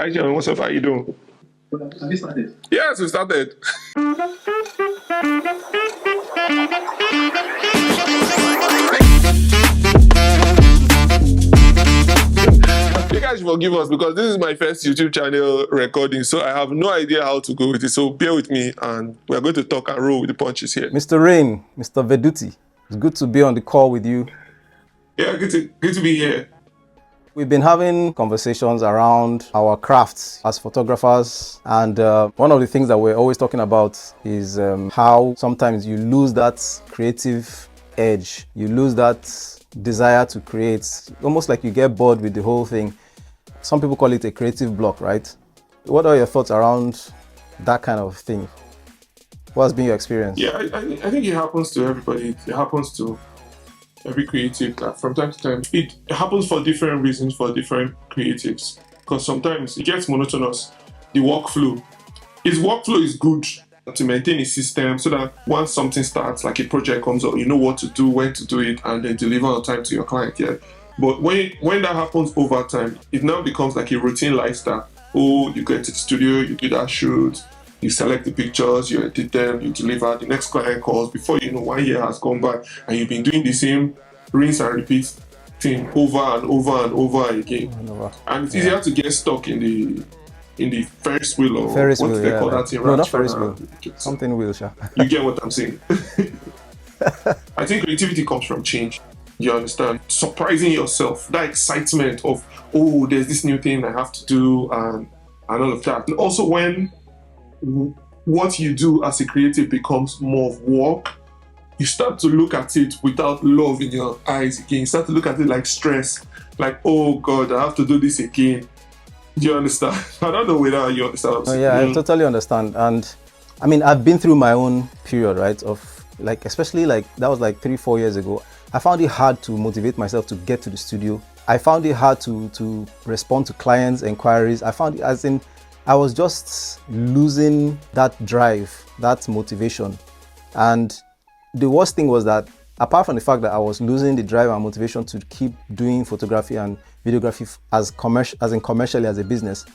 Hi, John. What's up? How you doing? Have you started? Yes, we started. You guys should forgive us because this is my first YouTube channel recording, so I have no idea how to go with it. So bear with me, and we're going to talk and roll with the punches here. Mr. Rain, Mr. Veduti, it's good to be on the call with you. Yeah, good to be here. We've been having conversations around our crafts as photographers, and one of the things that we're always talking about is how sometimes you lose that creative edge, you lose that desire to create, almost like you get bored with the whole thing. Some people call it a creative block, right? What are your thoughts around that kind of thing? What's been your experience? Yeah, I think it happens to everybody. It happens to every creative that from time to time. It happens for different reasons for different creatives. Because sometimes it gets monotonous. The workflow. His workflow is good to maintain a system so that once something starts, like a project comes up, you know what to do, when to do it, and then deliver on time to your client. Yeah. But when that happens over time, it now becomes like a routine lifestyle. Oh, you get to the studio, you do that shoot, you select the pictures, you edit them, you deliver, the next client calls. Before you know, 1 year has gone by and you've been doing the same rinse and repeat thing over and over and over again. And it's easier to get stuck in the Ferris wheel, or Ferris what wheel, do they call that thing? No, not Ferris wheel. Something wheel, sure. You get what I'm saying? I think creativity comes from change. You understand? Surprising yourself, that excitement of, oh, there's this new thing I have to do, and all of that. And also when what you do as a creative becomes more of work, you start to look at it without love in your eyes again. You start to look at it like stress, like, oh God, I have to do this again. Do you understand? I don't know whether you understand. Oh, yeah, I totally understand. And I mean, I've been through my own period, right? Of like, especially like that was like 3-4 years ago. I found it hard to motivate myself to get to the studio. I found it hard to respond to clients' inquiries. I found it as in I was just losing that drive, that motivation. And the worst thing was that apart from the fact that I was losing the drive and motivation to keep doing photography and videography as commercially as a business,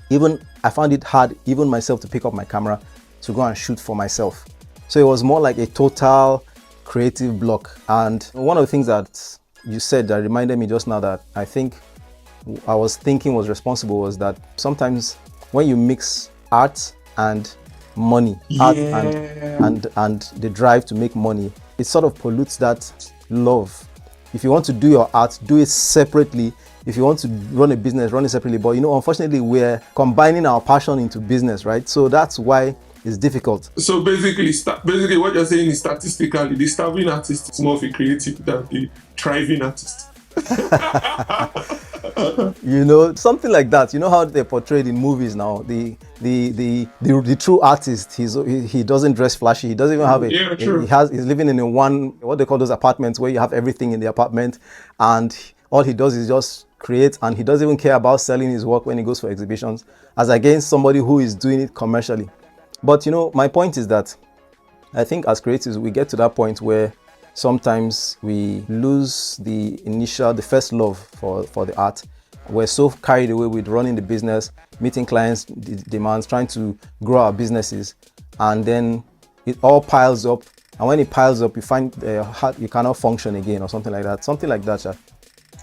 even I found it hard, even myself, to pick up my camera to go and shoot for myself. So it was more like a total creative block. And one of the things that you said that reminded me just now that I think I was thinking was responsible was that sometimes when you mix art and money, art and the drive to make money, it sort of pollutes that love. If you want to do your art, do it separately. If you want to run a business, run it separately. But you know, unfortunately, we're combining our passion into business, right? So that's why it's difficult. So basically what you're saying is statistically, the starving artist is more of a creative than the thriving artist. You know, something like that. You know how they're portrayed in movies now. The true artist, he doesn't dress flashy. He doesn't even have he's living in what they call those apartments where you have everything in the apartment, and all he does is just create, and he doesn't even care about selling his work when he goes for exhibitions, as against somebody who is doing it commercially. But you know, my point is that I think as creatives, we get to that point where sometimes we lose the first love for the art. We're so carried away with running the business, meeting clients' demands, trying to grow our businesses, and then it all piles up. And when it piles up, you find you cannot function again, or something like that. Something like that, Chad.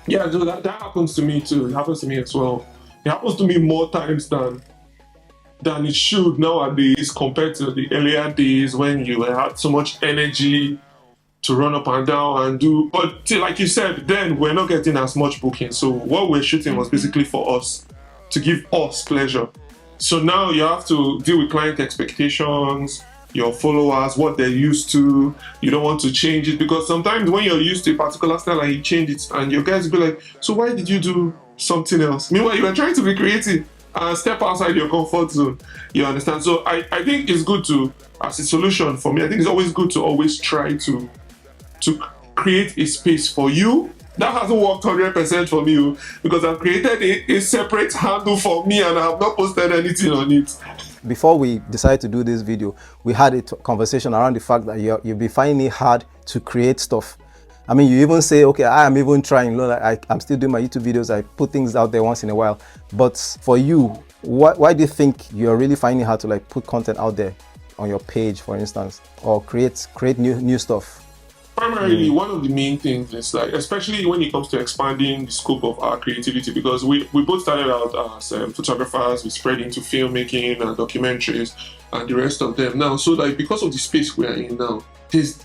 Yeah, so that happens to me too. It happens to me as well. It happens to me more times than it should nowadays compared to the earlier days when you had so much energy to run up and down and do. But like you said, then we're not getting as much booking. So what we're shooting was basically for us, to give us pleasure. So now you have to deal with client expectations, your followers, what they're used to. You don't want to change it, because sometimes when you're used to a particular style and you change it, and your guys will be like, so why did you do something else? Meanwhile, you are trying to be creative and step outside your comfort zone. You understand? So I think it's good to, as a solution for me, I think it's always good to always try to create a space for you. That hasn't worked 100% for me, because I've created a separate handle for me and I have not posted anything on it. Before we decided to do this video, we had a conversation around the fact that you'll be finding it hard to create stuff. I mean, you even say, okay, I am even trying, you know, like I'm still doing my YouTube videos. I put things out there once in a while. But for you, why do you think you're really finding it hard to like put content out there on your page, for instance, or create new stuff? Primarily, one of the main things is like, especially when it comes to expanding the scope of our creativity, because we both started out as photographers, we spread into filmmaking and documentaries and the rest of them now. So like, because of the space we are in now, there's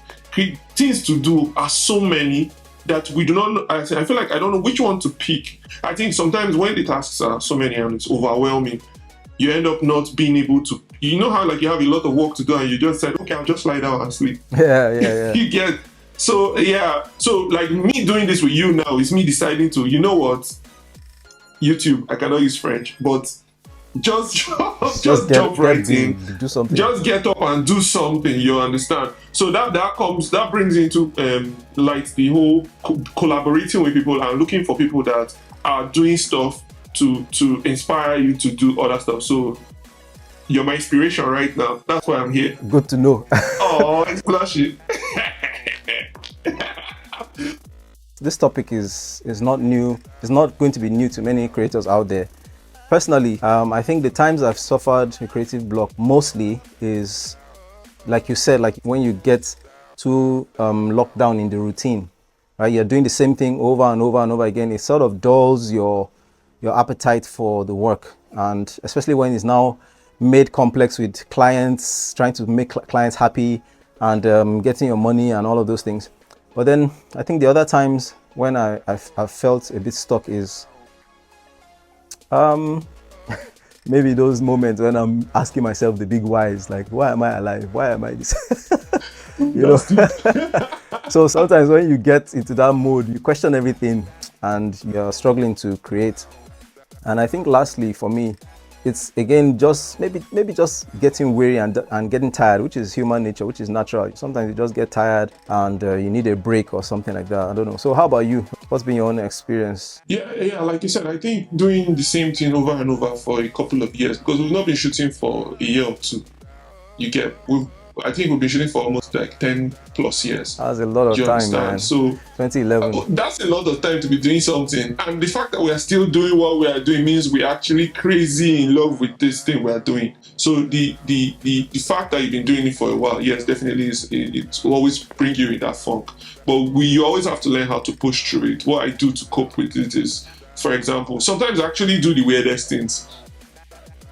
things to do are so many that we do not know. I feel like I don't know which one to pick. I think sometimes when the tasks are so many and it's overwhelming, you end up not being able to, you know how like you have a lot of work to do and you just said, okay, I'll just lie down and sleep. Yeah. You get. So yeah, so like me doing this with you now is me deciding to, you know what, YouTube, I cannot use French, but just jump right in, do something. just get up and do something. You understand? So that brings into like the whole collaborating with people and looking for people that are doing stuff to inspire you to do other stuff. So you're my inspiration right now. That's why I'm here. Good to know. Oh, it's flashy. This topic is not new. It's not going to be new to many creators out there. Personally, I think the times I've suffered a creative block mostly is, like you said, like when you get too locked down in the routine, right? You're doing the same thing over and over and over again. It sort of dulls your appetite for the work, and especially when it's now made complex with clients, trying to make clients happy and getting your money and all of those things. But then I think the other times when I've felt a bit stuck is maybe those moments when I'm asking myself the big whys, like, why am I alive? Why am I this? You know. So sometimes when you get into that mode, you question everything and you're struggling to create. And I think lastly for me, it's again just maybe just getting weary and getting tired, which is human nature, which is natural. Sometimes you just get tired and you need a break or something like that. I don't know. So how about you? What's been your own experience? Yeah, like you said, I think doing the same thing over and over for a couple of years, because we've not been shooting for a year or two. I think we've been shooting for almost like 10 plus years. That's a lot of time, man. So 2011. That's a lot of time to be doing something. And the fact that we are still doing what we are doing means we're actually crazy in love with this thing we are doing. So the fact that you've been doing it for a while, yes, definitely it will always bring you in that funk. But you always have to learn how to push through it. What I do to cope with it is, for example, sometimes I actually do the weirdest things.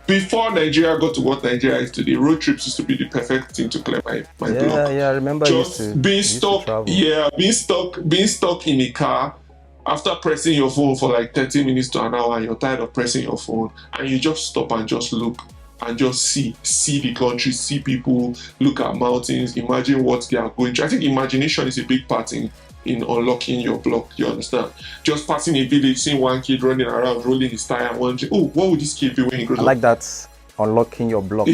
Before Nigeria got to what Nigeria is today, road trips used to be the perfect thing to clear my block. Yeah, I remember being stuck in a car after pressing your phone for like 30 minutes to an hour and you're tired of pressing your phone and you just stop and just look and just see the country, see people, look at mountains, imagine what they are going through. I think imagination is a big part in unlocking your block, you understand? Just passing a village, seeing one kid running around, rolling his tire, and wondering, oh, what would this kid be when he grows up? I like that, unlocking your block.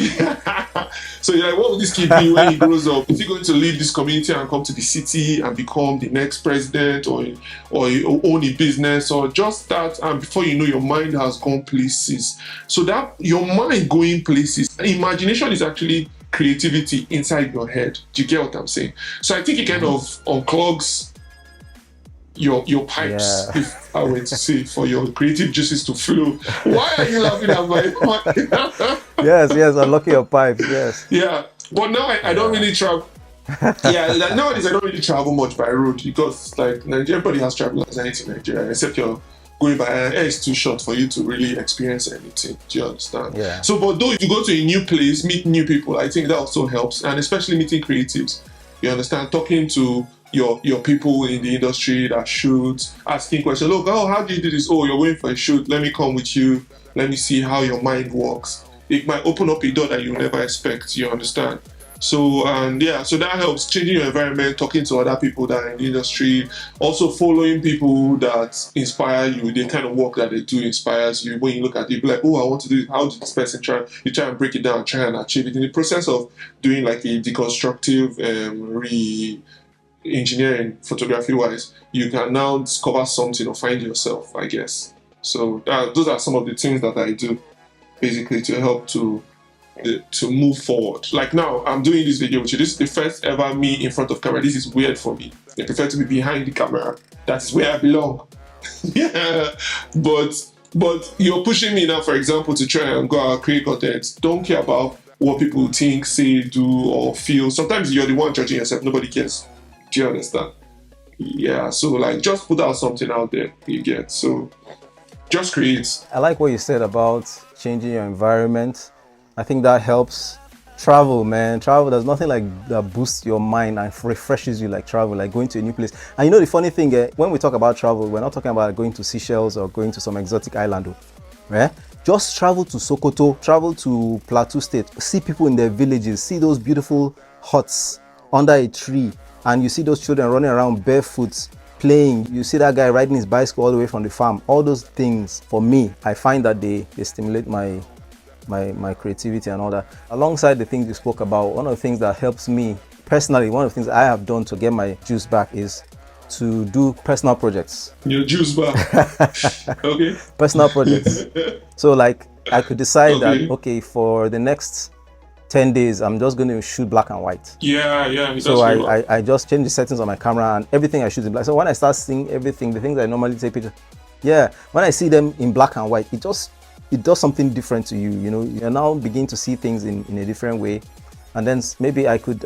So you're like, what would this kid be when he grows up? Is he going to leave this community and come to the city and become the next president or own a business or just that? And before you know, your mind has gone places. So that your mind going places, imagination is actually creativity inside your head. Do you get what I'm saying? So I think it kind of unclogs your pipes, Yeah. if I were to say, for your creative juices to flow. Why are you laughing at my Yes, unlocking your pipes, yes. Yeah, but now I don't really travel. Yeah, like nowadays I don't really travel much by road because like everybody has travel anxiety in Nigeria, except you're going by air is too short for you to really experience anything. Do you understand? Yeah. So, but though if you go to a new place, meet new people, I think that also helps, and especially meeting creatives. You understand? Talking to your people in the industry that shoot, asking questions. Look, oh, how do you do this? Oh, you're going for a shoot. Let me come with you. Let me see how your mind works. It might open up a door that you never expect. You understand? So so that helps, changing your environment, talking to other people that are in the industry, also following people that inspire you. The kind of work that they do inspires you. When you look at it, you're like, oh, I want to do it. How did this person try? You try and break it down, try and achieve it. In the process of doing like a deconstructive re-engineering photography-wise, you can now discover something or find yourself, I guess. So those are some of the things that I do, basically, to help to to move forward. Like now, I'm doing this video with you. This is the first ever me in front of camera. This is weird for me. I prefer to be behind the camera. That is where I belong. Yeah, but you're pushing me now, for example, to try and go out create content. Don't care about what people think, say, do, or feel. Sometimes you're the one judging yourself. Nobody cares. Do you understand? Yeah. So like, just put out something out there. You get so. Just create. I like what you said about changing your environment. I think that helps. Travel, man. Travel, there's nothing like that boosts your mind and refreshes you like travel, like going to a new place. And you know the funny thing, when we talk about travel, we're not talking about going to Seychelles or going to some exotic island, right? Just travel to Sokoto, travel to Plateau State, see people in their villages, see those beautiful huts under a tree, and you see those children running around barefoot, playing. You see that guy riding his bicycle all the way from the farm. All those things, for me, I find that they stimulate my creativity and all that. Alongside the things you spoke about, one of the things that helps me personally, one of the things I have done to get my juice back is to do personal projects. Your juice back. Okay. Personal projects. So like I could decide that, okay, for the next 10 days, I'm just going to shoot black and white. Yeah. So I just change the settings on my camera and everything I shoot in black. So when I start seeing everything, the things I normally take pictures, when I see them in black and white, it does something different to you. You know, you're now beginning to see things in a different way. And then maybe I could,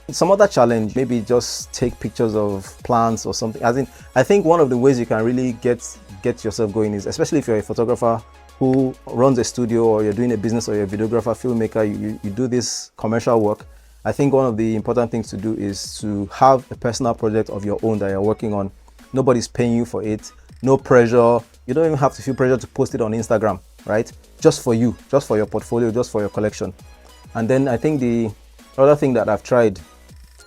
some other challenge, maybe just take pictures of plants or something. As in, I think one of the ways you can really get yourself going is, especially if you're a photographer who runs a studio or you're doing a business or you're a videographer, filmmaker, you do this commercial work. I think one of the important things to do is to have a personal project of your own that you're working on. Nobody's paying you for it. No pressure. You don't even have to feel pressure to post it on Instagram, right? Just for you, just for your portfolio, just for your collection. And then I think the other thing that I've tried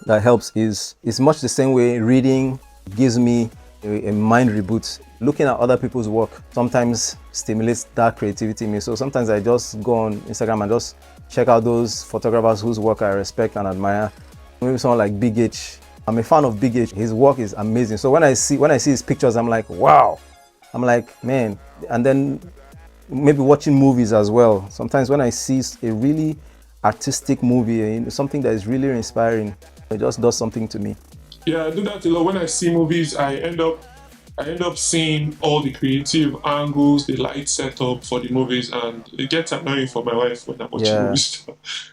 that helps is much the same way reading gives me a mind reboot. Looking at other people's work sometimes stimulates that creativity in me. So sometimes I just go on Instagram and just check out those photographers whose work I respect and admire. Maybe someone like Big H. I'm a fan of Big H. His work is amazing. So when I see his pictures, I'm like, wow. I'm like, man. And then maybe watching movies as well. Sometimes when I see a really artistic movie, something that is really inspiring, it just does something to me. Yeah, I do that a lot. When I see movies, I end up seeing all the creative angles, the light setup for the movies, and it gets annoying for my wife when I'm watching movies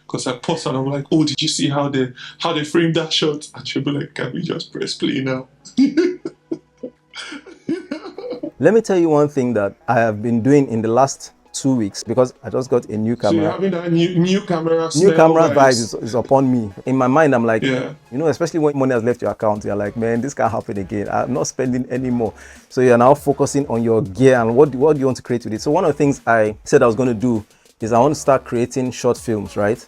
because I pause and I'm like, "Oh, did you see how they framed that shot?" And she'll be like, "Can we just press play now?" Let me tell you one thing that I have been doing in the last 2 weeks, because I just got a new camera. So you're having that new camera. New camera vibes is upon me. In my mind, I'm like, you know, especially when money has left your account, you're like, man, this can't happen again. I'm not spending anymore. So you're now focusing on your gear and what do you want to create with it. So one of the things I said I was going to do is I want to start creating short films, right?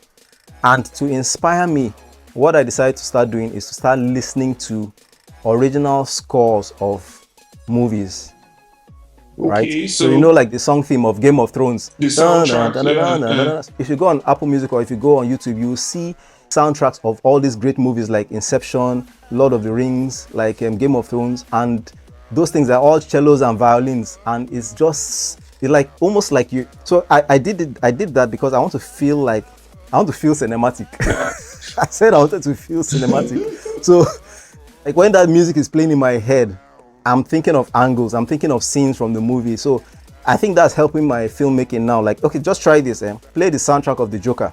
And to inspire me, what I decided to start doing is to start listening to original scores of movies. Right, okay, so you know, like the song theme of Game of Thrones. The soundtrack, If you go on Apple Music or if you go on YouTube, you will see soundtracks of all these great movies like Inception, Lord of the Rings, like Game of Thrones, and those things are all cellos and violins, and it's like almost like you. So I did that because I want to feel cinematic. I said I wanted to feel cinematic. So like when that music is playing in my head, I'm thinking of angles, I'm thinking of scenes from the movie. So I think that's helping my filmmaking now. Like, okay, just try this, play the soundtrack of The Joker,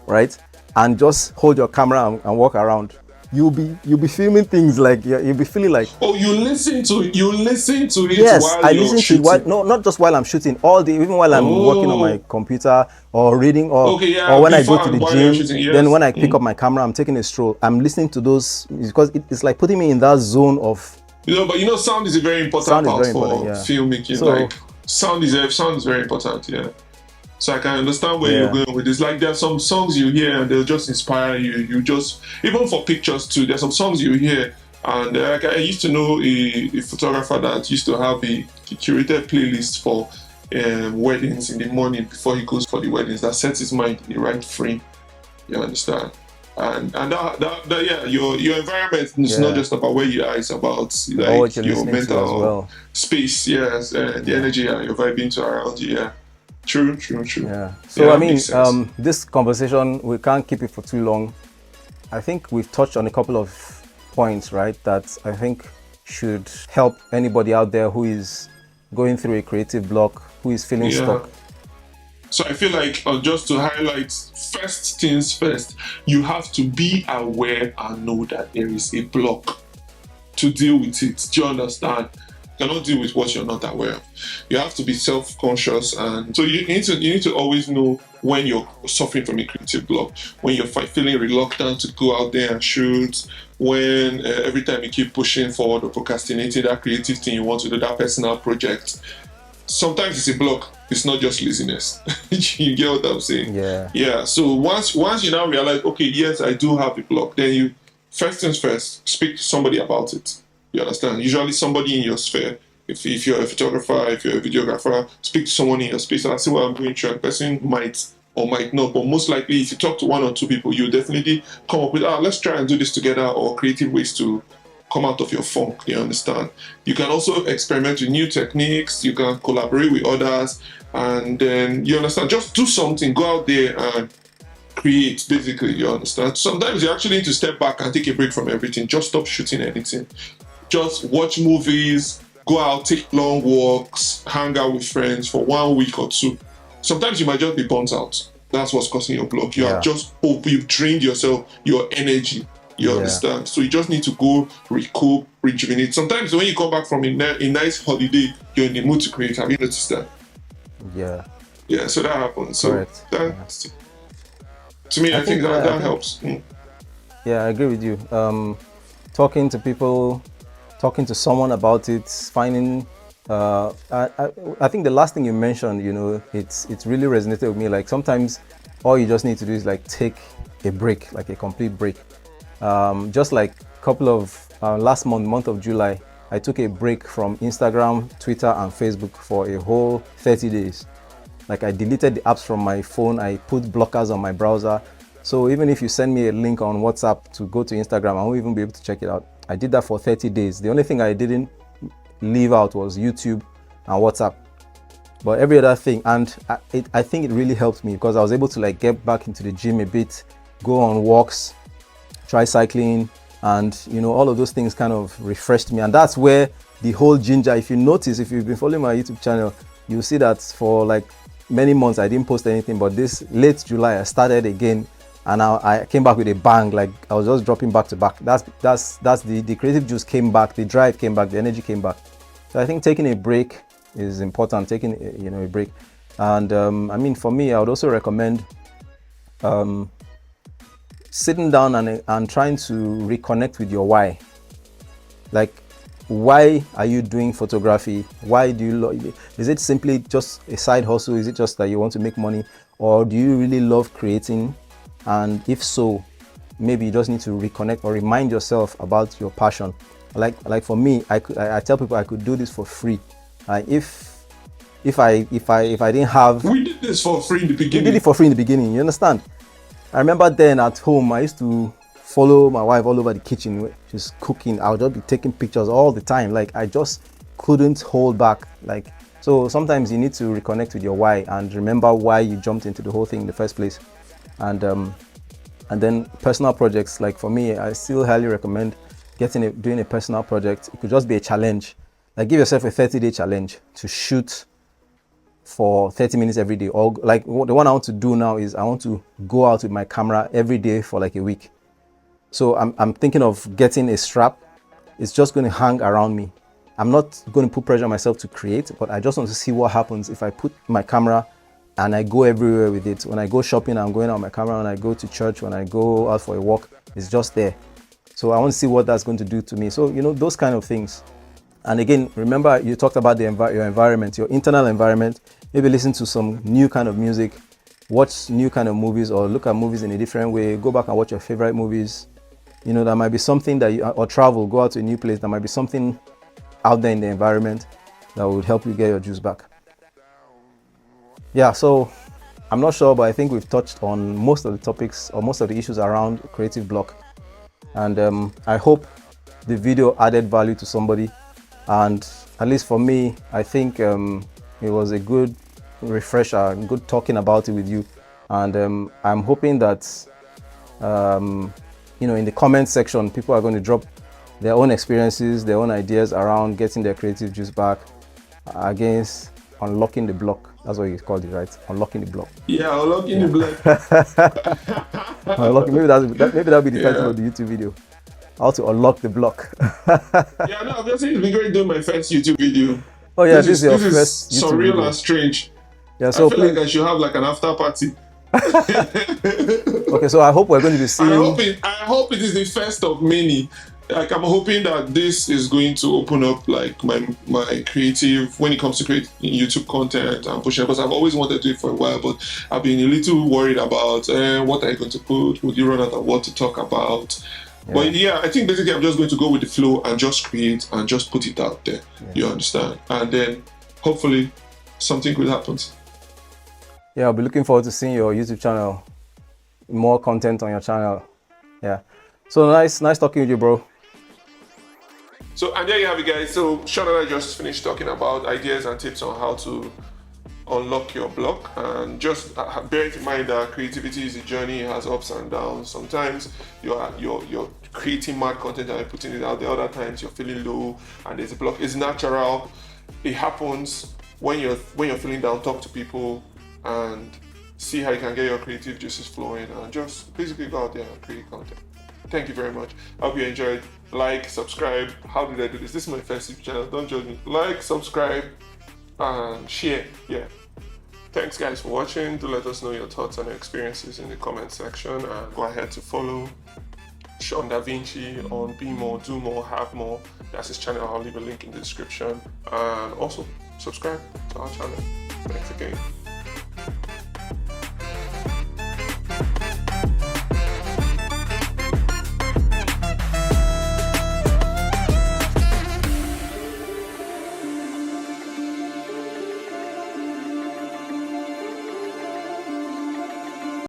right? And just hold your camera and walk around. You'll be filming things like, you'll be feeling like... Oh, you listen to it yes, while I you're listen shooting. to it not just while I'm shooting, all day, even while I'm working on my computer or reading or when I go to the gym, then when I pick up my camera, I'm taking a stroll. I'm listening to those because it's like putting me in that zone of... But sound is a very important part for filmmaking. So, like sound is very important, So I can understand where you're going with this. Like there are some songs you hear and they'll just inspire you. You just, even for pictures too, there's some songs you hear and like I used to know a photographer that used to have a curated playlist for weddings in the morning before he goes for the weddings. That sets his mind in the right frame. You understand? And that your environment is not just about where you are, it's about like your mental space, the energy you're vibing to around you, True, true, true. Yeah. Yeah, So I that mean, makes sense. this conversation, we can't keep it for too long. I think we've touched on a couple of points, right, that I think should help anybody out there who is going through a creative block, who is feeling Yeah. stuck. So I feel like just to highlight, first things first, you have to be aware and know that there is a block to deal with it. Do you understand? You cannot deal with what you're not aware of. You have to be self-conscious, and so you need to always know when you're suffering from a creative block, when you're feeling reluctant to go out there and shoot, when every time you keep pushing forward or procrastinating that creative thing you want to do, that personal project. Sometimes it's a block. It's not just laziness. You get what I'm saying? Yeah. Yeah. So once you now realize, okay, yes, I do have a block, then you first things first, speak to somebody about it. You understand? Usually somebody in your sphere. If you're a photographer, if you're a videographer, speak to someone in your space and see what I'm going through. And the person might or might not, but most likely, if you talk to one or two people, you definitely come up with, let's try and do this together, or creative ways to come out of your funk. You understand? You can also experiment with new techniques. You can collaborate with others, and then you understand. Just do something. Go out there and create. Basically, you understand. Sometimes you actually need to step back and take a break from everything. Just stop shooting anything. Just watch movies. Go out, take long walks, hang out with friends for 1 week or two. Sometimes you might just be burnt out. That's what's causing your block. You have Yeah. just you've drained yourself, your energy. You Yeah. understand? So you just need to go recoup, rejuvenate. Sometimes when you come back from a nice holiday, you're in the mood to create. Have you noticed that? Yeah. Yeah, so that happens. Correct. So that, to me, I think that helps. Yeah, I agree with you. Talking to people, talking to someone about it, finding. I think the last thing you mentioned, it's really resonated with me. Like sometimes, all you just need to do is like take a break, like a complete break. Just like a couple of last month of July, I took a break from Instagram, Twitter, and Facebook for a whole 30 days. Like I deleted the apps from my phone, I put blockers on my browser. So even if you send me a link on WhatsApp to go to Instagram, I won't even be able to check it out. I did that for 30 days. The only thing I didn't leave out was YouTube and WhatsApp. But every other thing, and I think it really helped me because I was able to like get back into the gym a bit, go on walks, try cycling, and all of those things kind of refreshed me. And that's where the whole ginger, if you notice, if you've been following my YouTube channel, you'll see that for like many months I didn't post anything, but this late July I started again, and I came back with a bang. Like I was just dropping back to back. That's the creative juice came back, the drive came back, the energy came back. So I think taking a break is important, taking a break. And I mean, for me, I would also recommend sitting down and trying to reconnect with your why. Like, why are you doing photography? Why do you is it simply just a side hustle? Is it just that you want to make money, or do you really love creating? And if so, maybe you just need to reconnect or remind yourself about your passion. Like for me, I tell people I could do this for free. If I didn't have, We did this for free in the we beginning. did it for free in the beginning. You understand? I remember then at home, I used to follow my wife all over the kitchen. She's cooking. I would just be taking pictures all the time. Like I just couldn't hold back. Like, so sometimes you need to reconnect with your why and remember why you jumped into the whole thing in the first place. And then personal projects. Like for me, I still highly recommend doing a personal project. It could just be a challenge. Like give yourself a 30-day challenge to shoot for 30 minutes every day. Or like the one I want to do now is I want to go out with my camera every day for like a week. So I'm thinking of getting a strap. It's just going to hang around me. I'm not going to put pressure on myself to create, but I just want to see what happens if I put my camera and I go everywhere with it. When I go shopping, I'm going out with my camera. When I go to church, when I go out for a walk, it's just there. So I want to see what that's going to do to me. So, those kind of things. And again, remember you talked about your environment, your internal environment. Maybe listen to some new kind of music, watch new kind of movies, or look at movies in a different way. Go back and watch your favorite movies. There might be something that or travel, go out to a new place. There might be something out there in the environment that would help you get your juice back. Yeah, so I'm not sure, but I think we've touched on most of the topics or most of the issues around creative block. And I hope the video added value to somebody. And at least for me, I think it was a good refresher, good talking about it with you. And I'm hoping that, in the comment section, people are going to drop their own experiences, their own ideas around getting their creative juice back against unlocking the block. That's what you called it, right? Unlocking the block. Yeah, unlocking the block. Maybe that'll be the title Yeah. of the YouTube video. How to unlock the block. Yeah, no, obviously it's been great doing my first YouTube video. Oh yeah, this is your is first YouTube surreal video. and strange. Yeah, I so feel like I should have like an after party. Okay, so I hope we're going to be seeing. I hope it is the first of many. Like, I'm hoping that this is going to open up like my creative when it comes to creating YouTube content and pushing, because I've always wanted to do it for a while, but I've been a little worried about what are you going to put? Would you run out of what to talk about? Yeah. But yeah, I think basically I'm just going to go with the flow and just create and just put it out there. Yeah. You understand? And then hopefully something good happens. Yeah, I'll be looking forward to seeing your YouTube channel, more content on your channel. Yeah. So nice talking with you, bro. So, and there you have it, guys. So Shawn and I just finished talking about ideas and tips on how to unlock your block, and just bear in mind that creativity is a journey. It has ups and downs. Sometimes you're creating mad content and you're putting it out there. Other times you're feeling low and there's a block. It's natural. It happens when you're feeling down. Talk to people and see how you can get your creative juices flowing, and just basically go out there and create content. Thank you very much. I hope you enjoyed. Like, subscribe. How did I do this? This is my first YouTube channel. Don't judge me. Like, subscribe, and share. Yeah. Thanks, guys, for watching. Do let us know your thoughts and experiences in the comment section. And go ahead to follow Shawn Da Vinci on Be More, Do More, Have More. That's his channel. I'll leave a link in the description. And also, subscribe to our channel. Thanks again.